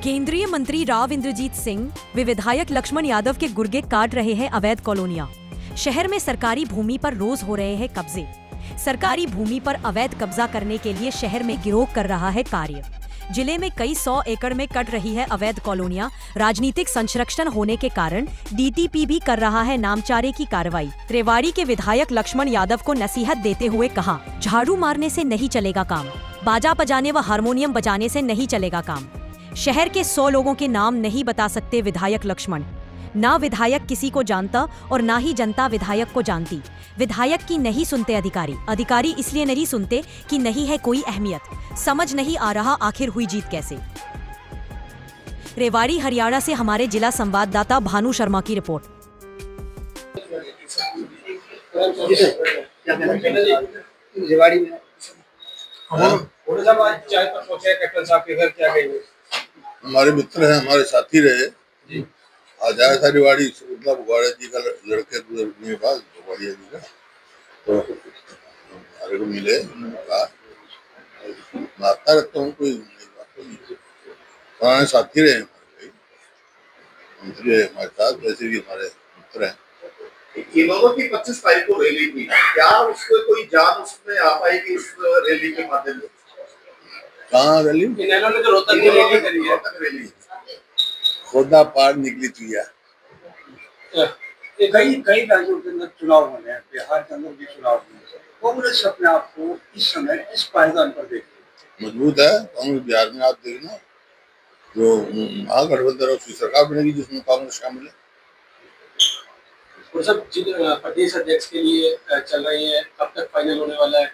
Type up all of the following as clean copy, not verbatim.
केंद्रीय मंत्री राव इंद्रजीत सिंह व विधायक लक्ष्मण यादव के गुर्गे काट रहे हैं अवैध कॉलोनियां। शहर में सरकारी भूमि पर रोज हो रहे हैं कब्जे। सरकारी भूमि पर अवैध कब्जा करने के लिए शहर में गिरोह कर रहा है कार्य। जिले में कई 100 एकड़ में कट रही है अवैध कॉलोनियां। राजनीतिक संरक्षण होने के कारण डीटीपी भी कर रहा है नामचारे की कार्रवाई। रेवाड़ी के विधायक लक्ष्मण यादव को नसीहत देते हुए कहा, झाड़ू मारने से नहीं चलेगा काम, बाजा बजाने व हारमोनियम बजाने से नहीं चलेगा काम। शहर के 100 लोगों के नाम नहीं बता सकते विधायक लक्ष्मण। ना विधायक किसी को जानता और ना ही जनता विधायक को जानती। विधायक की नहीं सुनते अधिकारी इसलिए नहीं सुनते कि नहीं है कोई अहमियत। समझ नहीं आ रहा आखिर हुई जीत कैसे। रेवाड़ी हरियाणा से हमारे जिला संवाददाता भानु शर्मा की रिपोर्ट। रेवाड़ी में चाय पर पहुंचे कैप्टन साहब के घर, क्या कहेंगे? हमारे मित्र हैं, हमारे साथी रहे जी। आज आया था रेवाड़ी, मतलब भगवाड़िया जी का लड़के के पास, भगवाड़िया जी का, तो हमारे को मिले, मारता रहता हूँ, कोई पुराने साथी रहे हमारे, मंत्री है हमारे साथ, वैसे भी हमारे मित्र हैं। इन्होंने की 25 तारीख को रैली थी, क्या उसको कोई जान उसमें आ पाएगी इस रैली के माध्यम से? कहाँ रैली? इन्होंने तो रोहतक की रैली करी है। खोदा पार निकली थी यार। कई राज्यों के अंदर चुनाव होने हैं, बिहार के अंदर भी चुनाव होने हैं। कांग्रेस अपने आप को इस समय किस पायदान पर देख रही है? मजबूत है कांग्रेस। बिहार में आप देखना, जो महागठबंधन उसकी सरकार बनेगी जिसमें कांग्रेस शामिल है। वो सब प्रदेश अध्यक्ष के लिए चल रही है, कब तक फाइनल होने वाला है?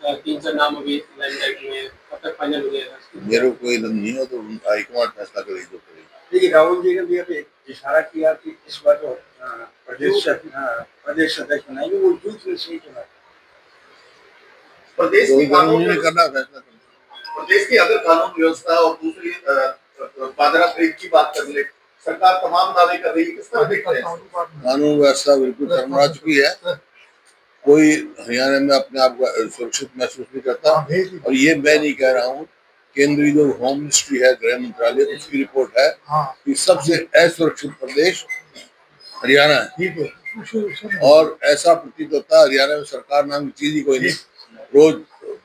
3-4 नाम अभी लाइमलाइट में है, कब तक फाइनल हो जाएगा? मेरे को कोई इल्म नहीं है, तो हाईकमांड फैसला करेगी जो करेगी। देखिए, राहुल जी ने भी अभी इशारा किया कि इस बार जो प्रदेश अध्यक्ष बनाएंगे वो यूथ में से चुना। प्रदेश की कानून करना फैसला, प्रदेश की अगर कानून व्यवस्था और दूसरी बाजरा खरीद की बात कर ले, सरकार तमाम दावे कर रही है, किस तरह देखते हैं? कानून व्यवस्था बिल्कुल शर्मरा चुकी है। कोई हरियाणा में अपने आप को सुरक्षित महसूस नहीं करता। और ये मैं नहीं कह रहा हूँ, केंद्रीय जो होम मिनिस्ट्री है, गृह मंत्रालय, उसकी रिपोर्ट है कि सबसे असुरक्षित प्रदेश हरियाणा है। और ऐसा प्रतीत होता है हरियाणा में सरकार नाम की चीज ही कोई नहीं। रोज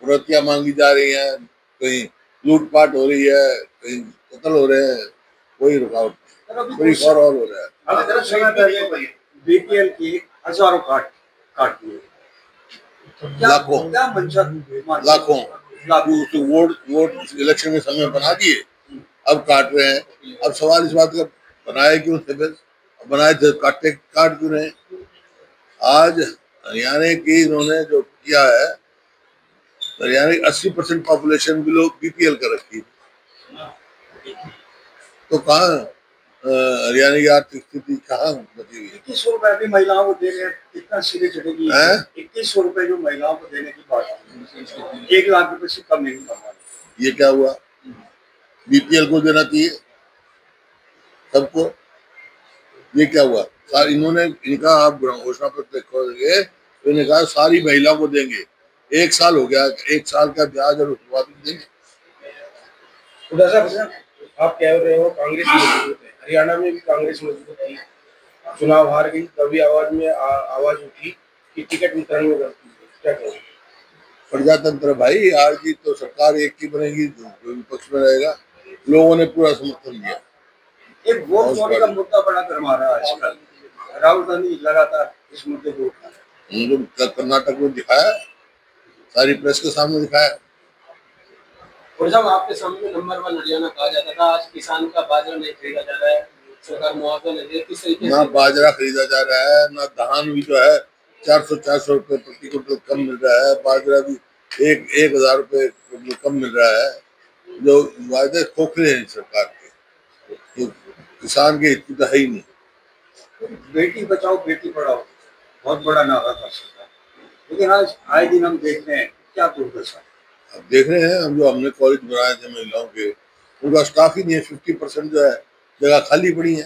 फुरतियां मांगी जा रही हैं, कहीं लूटपाट हो रही है, कहीं कत्ल हो रहे हैं, कोई रुकावट नहीं, कोई फॉरवर्ड हो रहा है। बीपीएल की हजारों काट दिए, लाखों वोट इलेक्शन के समय बना दिए, अब काट रहे हैं। अब सवाल इस बात का बनाए क्यों थे, बनाए थे काट क्यों रहे? आज हरियाणा की इन्होंने जो किया है, हरियाणा की 80% पॉपुलेशन भी लोग बीपीएल का रखी है, तो कहाँ हरियाणा की आर्थिक स्थिति कहाँ बची हुई है? 2100 रुपए भी महिलाओं को दे रहे हैं, कितना सिरे चढ़ेगी? 2100 रुपए जो महिलाओं को देने की बात है, 1 लाख रुपए से कम नहीं बनवा। ये क्या हुआ? बीपीएल को देना चाहिए सबको, ये क्या हुआ? इन्होंने इनका आप घोषणा पत्र देखोगे तो इन्होंने कहा सारी महिलाओं को देंगे। 1 साल हो गया, 1 साल का ब्याज और उसके बाद देंगे। आप कह रहे हो कांग्रेस मजबूत है, हरियाणा में भी कांग्रेस मजबूत थी, चुनाव हार गई, तभी आवाज उठी कि टिकट वितरण में गलती है, क्या कहेंगे? प्रजातंत्र भाई, हार जीत तो सरकार एक की बनेगी, जो विपक्ष में रहेगा। लोगों ने पूरा समर्थन दिया। एक वोट चोरी का मुद्दा बड़ा गरमा रहा है आजकल, राहुल गांधी लगातार इस मुद्दे को उठा रहे हैं। कर्नाटक में दिखाया, सारी प्रेस के सामने दिखाया। और जब आपके सामने नंबर 1 हरियाणा कहा जाता था, आज किसान का बाजरा नहीं खरीदा जा रहा है, सरकार मुआवजा नहीं दे, किस तरीके से? ना बाजरा खरीदा जा रहा है, ना धान भी जो है 400 रुपए प्रति क्विंटल कम मिल रहा है, बाजरा भी 1000 रुपए कम मिल रहा है। जो वायदे खोखले हैं सरकार के, किसान के हित तो है ही नहीं। बेटी बचाओ बेटी पढ़ाओ बहुत बड़ा नारा था सरकार, लेकिन आज आए दिन हम देख रहे हैं क्या दुर्दशा। अब देख रहे हैं हम, जो हमने कॉलेज बनाए थे महिलाओं के, उनका स्टाफ ही नहीं है। 50% जो है जगह खाली पड़ी है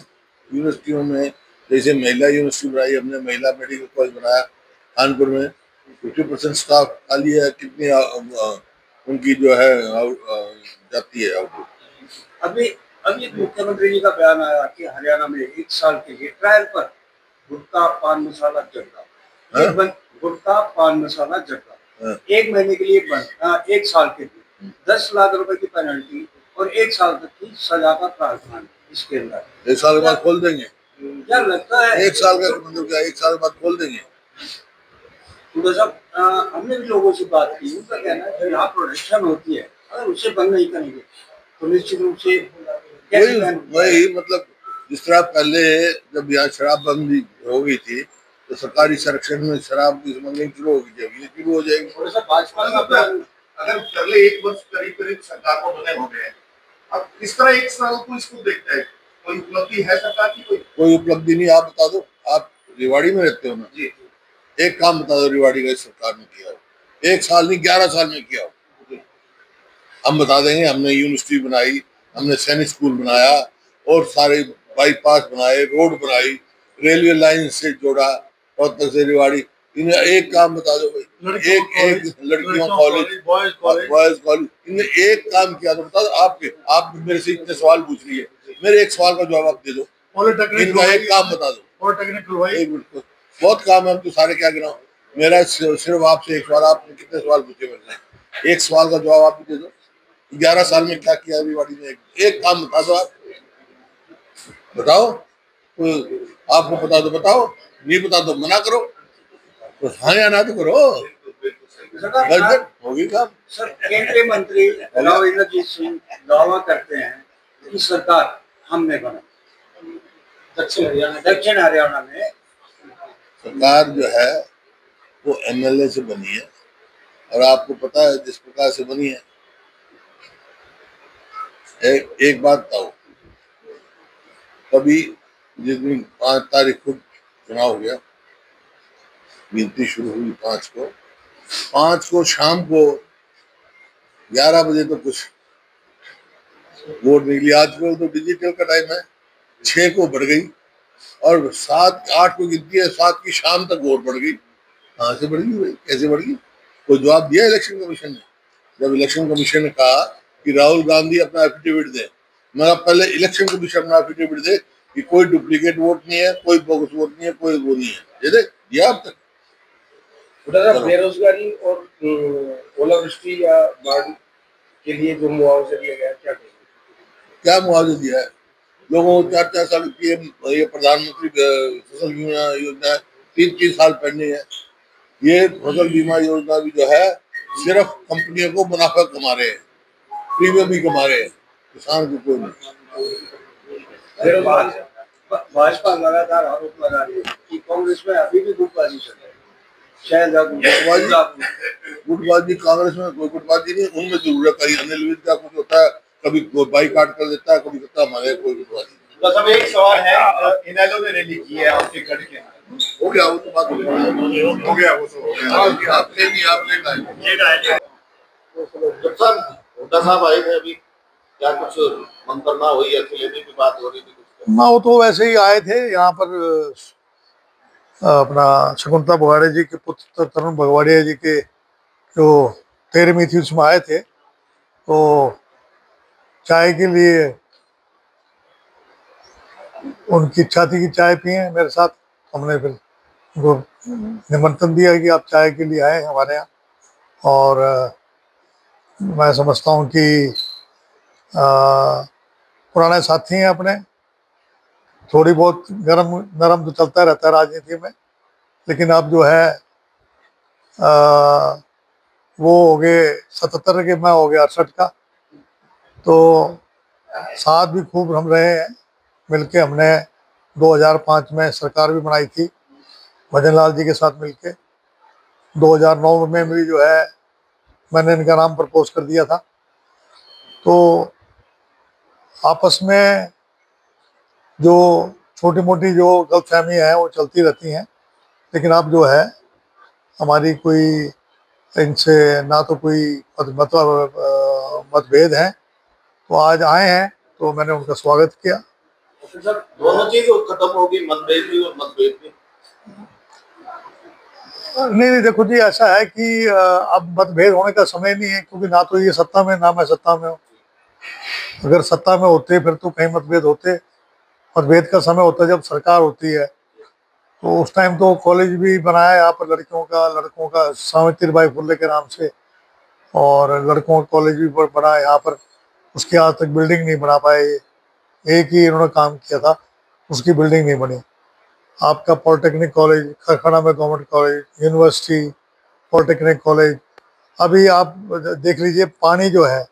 यूनिवर्सिटियों में। जैसे महिला यूनिवर्सिटी बनाई हमने, महिला मेडिकल कॉलेज बनाया कानपुर में, 50% स्टाफ खाली है। कितनी उनकी जो है जाती है आउटपुट। अभी अब ये मुख्यमंत्री जी का बयान आया कि हरियाणा में 1 साल के लिए ट्रायल पर गुटखा पान मसाला जर्दा, गुटखा पान मसाला जर्दा 1 महीने के लिए बंद, 1 साल के लिए 10 लाख रुपए की पेनल्टी और 1 साल तक की सजा का प्रावधान इसके अंदर। 1 साल के बाद खोल देंगे, क्या लगता है? 1 साल का मतलब क्या, 1 साल के बाद खोल देंगे? तो साहब हमने भी लोगों से बात की, उनका कहना है यहाँ प्रोडक्शन होती है, अगर उसे बंद नहीं करेंगे तो निश्चित रूप से वही मतलब जिस तरह पहले जब यहाँ शराबबंदी हो गई थी तो सरकारी संरक्षण में शराब की स्मगलिंग शुरू हो गई, जब ये शुरू हो जाएगी। भाजपा का अगर पहले 1 वर्ष करीब सरकार को बने हो गए, अब किस तरह 1 साल को इसको देखते हैं? कोई उपलब्धि है सरकार की? कोई उपलब्धि नहीं। आप बता दो, आप रेवाड़ी में रहते हो ना जी, एक काम बता दो रेवाड़ी का सरकार ने किया हो, 1 साल नहीं 11 साल में किया हो। हम बता देंगे, हमने यूनिवर्सिटी बनाई, हमने सैनिक स्कूल बनाया और सारे बाईपास बनाए, रोड बनाई, रेलवे लाइन से जोड़ा रोहतक से रेवाड़ी। इन्हें एक काम बता दो भाई, एक लड़कियों कॉलेज, बॉयज कॉलेज, इन्हें एक काम किया तो बता दो। आप मेरे से इतने सवाल पूछ रही है, मेरे एक सवाल का जवाब आप दे दो, इनका एक काम बता दो। एक मिनट, बहुत काम है, हम तो सारे क्या गिनाओ। मेरा सिर्फ आपसे एक सवाल, आपने कितने सवाल पूछे मेरे? एक सवाल का जवाब आप दे दो। 11 साल में क्या किया रेवाड़ी में? एक काम बता दो, आप बताओ। तो आपको पता तो बताओ, नहीं पता तो मना करो, तो हाँ या ना तो करो, होगी काम। सर, केंद्रीय मंत्री राव इंद्रजीत सिंह दावा करते हैं कि सरकार हमने बनाई दक्षिण हरियाणा में। सरकार जो है वो MLA से बनी है, और आपको पता है जिस प्रकार से बनी है। एक बात बताओ, कभी जिस दिन 5 तारीख को चुनाव हो गया, गिनती शुरू हुई 5 को शाम को 11 बजे तो कुछ वोट निकली। आजकल तो डिजिटल का टाइम है, 6 को बढ़ गई और 7-8 को गिनती है, 7 की शाम तक वोट बढ़ गई। कहाँ से बढ़ गई भाई, कैसे बढ़ गई? कोई जवाब दिया इलेक्शन कमीशन ने? जब इलेक्शन कमीशन ने कहा कि राहुल गांधी अपना एफिडेविट दे, मगर पहले इलेक्शन कमीशन अपना एफिडेविट दे कि कोई डुप्लीकेट वोट नहीं है, कोई बोगस वोट नहीं है, कोई वो नहीं है, दे दिया अब तक। बेरोजगारी और ओलावृष्टि या बाढ़ के लिए जो मुआवजा दिया गया, क्या मुआवजा दिया है? लोगों को 4-4 साल की ये प्रधानमंत्री फसल बीमा योजना 3-3 साल पहले है। ये फसल बीमा योजना भी जो है सिर्फ कंपनियों को मुनाफा कमा रहे हैं, प्रीमियम भी कमा रहे हैं, किसान को कोई नहीं। भाजपा लगातार आरोप लगा रही है कि कांग्रेस में अभी भी गुटबाजी चल रही है। गुटबाजी कांग्रेस में कोई गुटबाजी नहीं, उनमें जरूरत है। अनिल विज का कुछ होता है, कभी बाईकाट कर देता है, कभी करता हमारे कोई गुटबाजी। बस अब एक सवाल है, इनेलो ने रैली की है आपके गढ़ के, हो गया वो तो बात हो गया, वो तो हो गया। आपने हुड्डा साहब आए थे अभी, क्या कुछ मंत्रणा हुई, अकेले में भी बात हो रही थी कुछ? ना, वो तो वैसे ही आए थे यहाँ पर, अपना शकुंतला भगवाड़े जी के पुत्र तरुण भगवाड़िया जी के जो 13वीं थी उसमें आए थे, तो चाय के लिए उनकी इच्छा थी कि चाय पिए मेरे साथ। हमने फिर उनको निमंत्रण दिया कि आप चाय के लिए आए हमारे यहाँ, और मैं समझता हूँ कि पुराने साथी हैं अपने, थोड़ी बहुत गरम नरम तो चलता रहता है राजनीति में, लेकिन अब जो है वो हो गए 77 के, मैं हो गया 68 का, तो साथ भी खूब हम रहे हैं मिलके। हमने 2005 में सरकार भी बनाई थी भजन लाल जी के साथ मिलके। 2009 में भी जो है मैंने इनका नाम प्रपोज कर दिया था। तो आपस में जो छोटी मोटी जो गलतफहमी है वो चलती रहती हैं, लेकिन अब जो है हमारी कोई इनसे ना तो कोई मतभेद है, तो आज आए हैं तो मैंने उनका स्वागत किया। दोनों चीज खत्म होगी, मतभेद भी और मतभेद भी? नहीं, देखो जी, ऐसा है कि अब मतभेद होने का समय नहीं है, क्योंकि ना तो ये सत्ता में ना मैं सत्ता में हूँ। अगर सत्ता में होते फिर तो कहीं मतभेद होते। मतभेद का समय होता है जब सरकार होती है। तो उस टाइम तो कॉलेज भी बनाया यहाँ पर लड़कों का सावित्रीबाई फुले के नाम से, और लड़कों का कॉलेज भी बना यहाँ पर। उसके आज तक बिल्डिंग नहीं बना पाए। एक ही इन्होंने काम किया था, उसकी बिल्डिंग नहीं बनी। आपका पॉलिटेक्निक कॉलेज खरखड़ा में, government college, university, polytechnic college, अभी आप देख लीजिए पानी जो है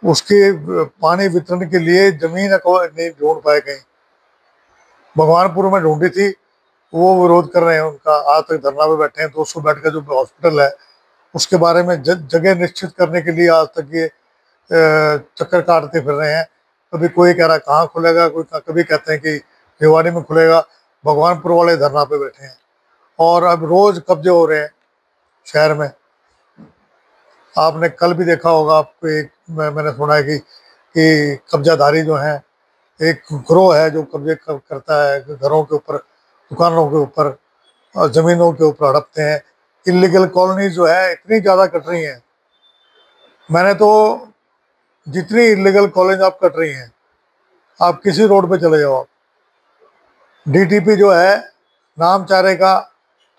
उसके पानी वितरण के लिए जमीन नहीं ढूंढ पाए कहीं। भगवानपुर में ढूंढी थी, वो विरोध कर रहे हैं उनका, आज तक धरना पे बैठे हैं। 200 बेड का जो हॉस्पिटल है उसके बारे में जगह निश्चित करने के लिए आज तक ये चक्कर काटते फिर रहे हैं। कभी कोई कह रहा है कहाँ खुलेगा, कोई कभी कहते हैं कि रेवाड़ी में खुलेगा। भगवानपुर वाले धरना पे बैठे हैं और अब रोज कब्जे हो रहे हैं शहर में। आपने कल भी देखा होगा, आपको एक मैंने सुना है कि कब्जाधारी जो हैं, एक गिरोह है जो कब्जे करता है घरों के ऊपर, दुकानों के ऊपर और ज़मीनों के ऊपर हड़पते हैं। इलीगल कॉलोनी जो है इतनी ज़्यादा कट रही हैं। मैंने तो जितनी इलीगल कॉलोनी आप कट रही हैं, आप किसी रोड पे चले जाओ, आप डीटीपी जो है नाम चारे का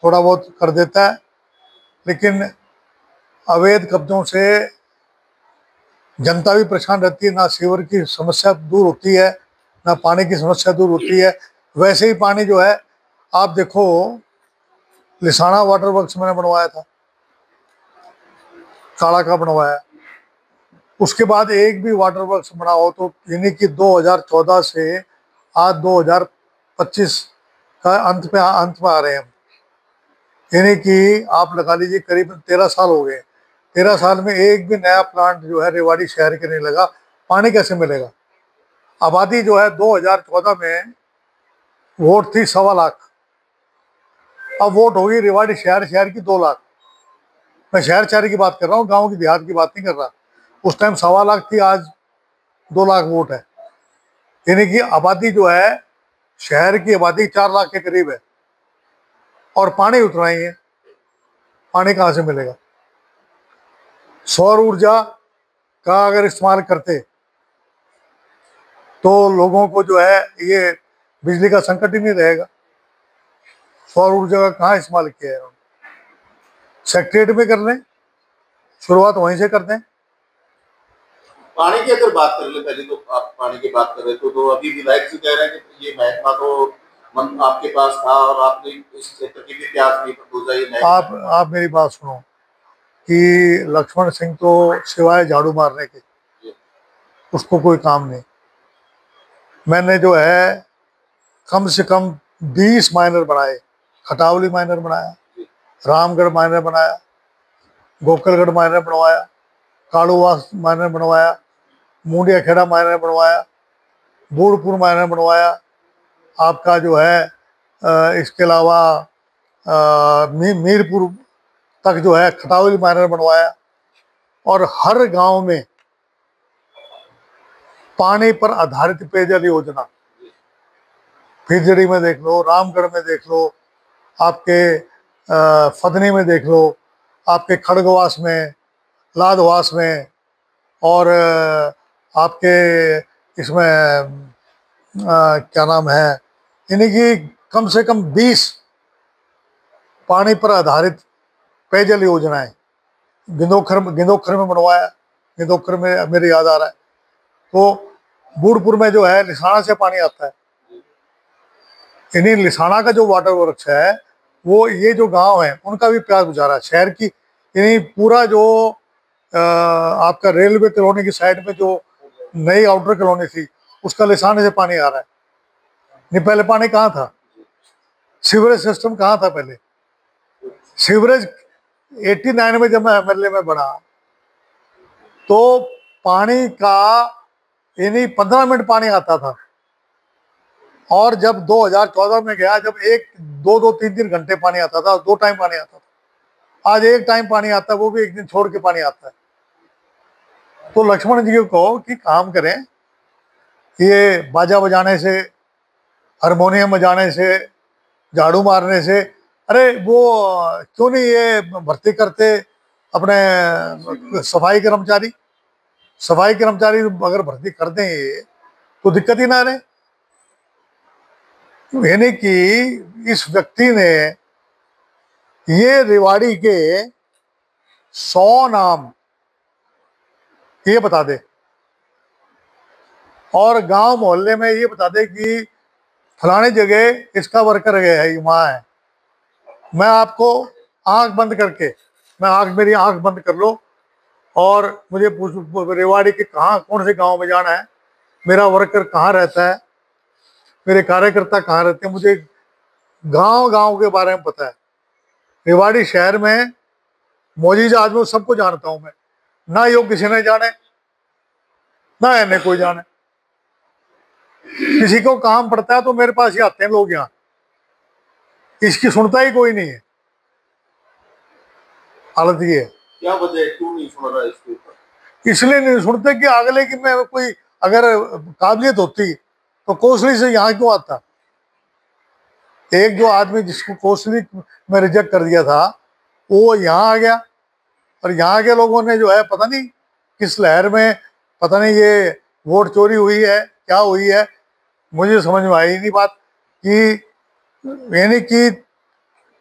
थोड़ा बहुत कर देता है, लेकिन अवैध कब्जों से जनता भी परेशान रहती है। ना सीवर की समस्या दूर होती है, ना पानी की समस्या दूर होती है। वैसे ही पानी जो है, आप देखो लिसाना वाटर वर्क्स मैंने बनवाया था, काला का बनवाया, उसके बाद एक भी वाटर वर्क्स बना हो तो यानी कि 2014 से आज 2025 का अंत में आ रहे हैं हम। यानी कि आप लगा लीजिए करीब 13 साल हो गए। 13 साल में एक भी नया प्लांट जो है रेवाड़ी शहर के नहीं लगा। पानी कैसे मिलेगा? आबादी जो है 2014 में वोट थी 1.25 लाख, अब वोट होगी रेवाड़ी शहर की 2 लाख। मैं शहर की बात कर रहा हूँ, गांव की देहात की बात नहीं कर रहा। उस टाइम 1.25 लाख थी, आज 2 लाख वोट है। यानी कि आबादी जो है, शहर की आबादी 4 लाख के करीब है और पानी उतना ही है। पानी कहाँ से मिलेगा? सौर ऊर्जा का अगर इस्तेमाल करते तो लोगों को जो है ये बिजली का संकट ही नहीं रहेगा। सौर ऊर्जा का कहाँ इस्तेमाल किया है? सेक्रेटरी में कर लें, शुरुआत वहीं से कर दें। पानी की अगर बात कर ले, पहले तो आप पानी की बात कर रहे तो अभी विधायक जी कह रहे हैं कि ये महकमा तो आपके पास था और आपने इस क्षेत्र की भी प्यास नहीं बुझाई। आप मेरी बात सुनो कि लक्ष्मण सिंह तो सिवाय झाड़ू मारने के उसको कोई काम नहीं। मैंने जो है कम से कम 20 माइनर बनाए। खटावली माइनर बनाया, रामगढ़ माइनर बनाया, गोकलगढ़ माइनर बनवाया, कालूवास माइनर बनवाया, मुंडिया खेड़ा माइनर बनवाया, बूढ़पुर माइनर बनवाया। आपका जो है इसके अलावा मीरपुर तक जो है खटावली माइनर बनवाया। और हर गांव में पानी पर आधारित पेयजल योजना, फिजड़ी में देख लो, रामगढ़ में देख लो, आपके फदनी में देख लो, आपके खड़गवास में, लादवास में, और आपके इसमें क्या नाम है, यानी कि कम से कम 20 पानी पर आधारित पेयजल योजनाएं। गिंदोखर में बनवाया, गिंदोखर में मेरे याद आ रहा है। तो बूढ़पुर में जो है लिसाना से पानी आता है। यानी लिसाना का जो वाटर वर्क्स है वो ये जो गांव है उनका भी प्यास बुझा रहा है। शहर की यानी पूरा जो आपका रेलवे कॉलोनी की साइड में जो नई आउटर कॉलोनी थी उसका लिसाने से पानी आ रहा है। नहीं पहले पानी कहाँ था? सीवरेज सिस्टम कहाँ था पहले? सीवरेज 89 में जब मैं एमएलए में बना तो पानी का यानी 15 मिनट पानी आता था, और जब 2014 में गया जब 1-2-3 घंटे पानी आता था, 2 टाइम पानी आता था। आज 1 टाइम पानी आता है, वो भी 1 दिन छोड़ के पानी आता है। तो लक्ष्मण जी को कहो कि काम करें, ये बाजा बजाने से, हारमोनियम बजाने से, झाड़ू मारने से, अरे वो क्यों नहीं ये भर्ती करते अपने सफाई कर्मचारी? सफाई कर्मचारी अगर भर्ती कर दें ये तो दिक्कत ही ना रहे। यानी कि इस व्यक्ति ने ये रेवाड़ी के 100 नाम ये बता दे और गांव मोहल्ले में ये बता दे कि फलाने जगह इसका वर्कर गया है, वहां है। मैं आपको आंख बंद करके मेरी आंख बंद कर लो और मुझे रेवाड़ी के कहाँ कौन से गांव में जाना है, मेरा वर्कर कहाँ रहता है, मेरे कार्यकर्ता कहाँ रहते हैं, मुझे गांव गांव के बारे में पता है। रेवाड़ी शहर में मौजूद आदमी सबको जानता हूं मैं, ना यो किसी ने जाने ना इन्हें कोई जाने। किसी को काम पड़ता है तो मेरे पास ही आते हैं लोग, यहाँ इसकी सुनता ही कोई नहीं है। हालत ये है। क्या वजह है, क्यों नहीं सुन रहा इसके ऊपर? इसलिए नहीं सुनते कि अगले की मैं कोई अगर काबिलियत होती तो कोसली से यहाँ क्यों आता। एक जो आदमी जिसको कोसली में रिजेक्ट कर दिया था वो यहाँ आ गया और यहाँ के लोगों ने जो है पता नहीं किस लहर में, पता नहीं ये वोट चोरी हुई है क्या हुई है, मुझे समझ में आई नहीं बात कि यानी कि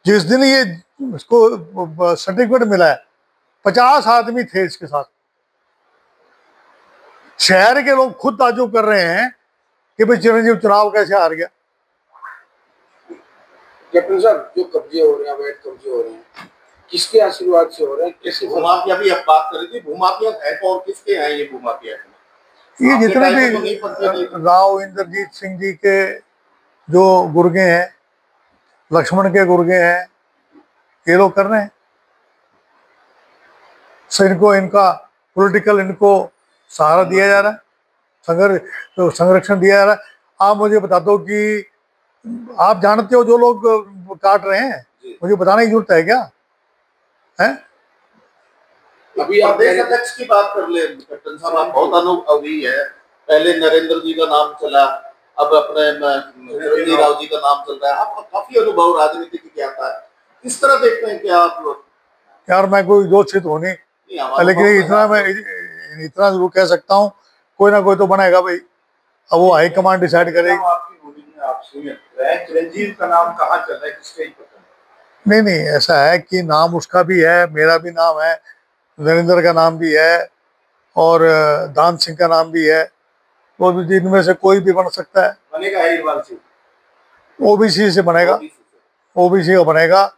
जिस दिन ये इसको सर्टिफिकेट मिला है 50 आदमी थे इसके साथ। शहर के लोग खुद ताज्जुब कर रहे हैं कि भाई चिरंजीव चुनाव कैसे हार गया। कैप्टन साहब, जो कब्जे हो रहे हैं, अवैध कब्जे हो रहे हैं, किसके आशीर्वाद से हो रहे हैं? कैसे? भूमाफिया भी अब बात कर रही थी, भूमाफिया है कौन, किसके हैं ये भूमाफिया? ये जितने भी राव इंद्रजीत सिंह जी के जो गुर्गे हैं, लक्ष्मण के गुर्गे हैं, ये लोग कर रहे हैं। इनको इनका पॉलिटिकल इनको सहारा दिया जा रहा है, संरक्षण दिया जा रहा है। आप मुझे बता दो कि आप जानते हो जो लोग काट रहे हैं, मुझे बताने की जरूरत है क्या है? अभी आप प्रदेश अध्यक्ष की बात कर ले कैप्टन साहब, आप बहुत अनुभवी है। पहले नरेंद्र जी का नाम चला, अब अपने चिरंजीव राव जी का नाम चल रहा है। आपका काफी अनुभव राजनीति की क्या था, किस तरह देखते हैं क्या आप लोग? यार मैं कोई जोशित हो नहीं, लेकिन इतना जरूर कह सकता हूँ कोई ना कोई तो बनेगा भाई। अब वो हाईकमांड डिसाइड करेगी। चिरंजीव का नाम कहाँ चल रहा है, किस स्टेज पर? नहीं, ऐसा है कि नाम उसका भी है, मेरा भी नाम है, नरेंद्र का नाम भी है और दान सिंह का नाम भी है। तो जिनमें से कोई भी बन सकता है। बनेगा अहिरवाल से, ओबीसी से बनेगा, ओबीसी का बनेगा।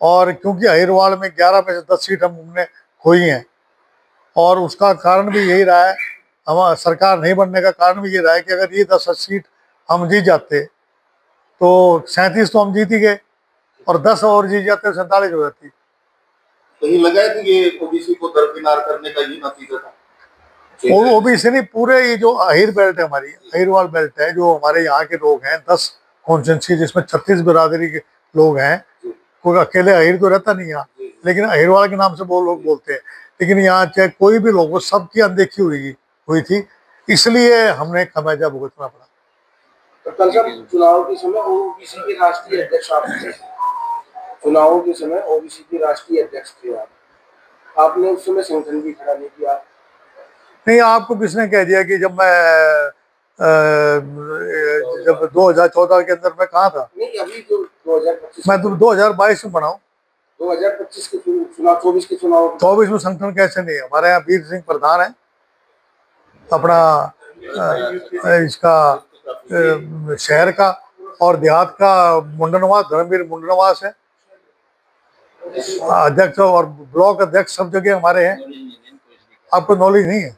और क्योंकि अहिरवाल में 11 में से 10 सीट हमने खोई हैं और उसका कारण भी यही रहा है, हमारा सरकार नहीं बनने का कारण भी ये रहा है कि अगर ये 10 सीट हम जीत जाते तो 37 तो हम जीत ही गए और 10 और जीत जाते 47 हो जाती। कहीं लगा है कि ये ओबीसी को दरकिनार करने का ये नतीजा था? ओबीसी नहीं, पूरे ये जो अहिर बेल्ट है, हमारी अहिरवाल बेल्ट है, जो हमारे यहाँ के लोग हैं 10 कॉन्स्टिट्यूंसी जिसमें 36 बिरादरी के लोग हैं। कोई अकेले अहिर तो रहता नहीं यहाँ, लेकिन अहिरवाल के नाम से वो लोग बोलते हैं। लेकिन यहाँ चाहे कोई भी लोग हो, सबकी अनदेखी हुई थी, इसलिए हमने खमियाजा भुगतना पड़ा। तो कल साहब चुनाव के समय ओबीसी के राष्ट्रीय अध्यक्ष आप थे, चुनावों के समय ओबीसी के राष्ट्रीय अध्यक्ष थे आपने उस समय संगठन भी खड़ा नहीं किया। नहीं, आपको किसने कह दिया कि जब मैं जब 2014 के अंदर मैं कहाँ था? नहीं, अभी जो 2025 मैं तो 2022 में बनाऊं, 2025 के चुनाव, 24 के चुनाव, 24 में संगठन कैसे नहीं है? हमारे यहाँ वीर सिंह प्रधान है, अपना इसका शहर का और देहात का मुंडनवास, धर्मवीर मुंडनवास है अध्यक्ष और ब्लॉक अध्यक्ष सब जगह हमारे हैं। आपको नॉलेज नहीं है?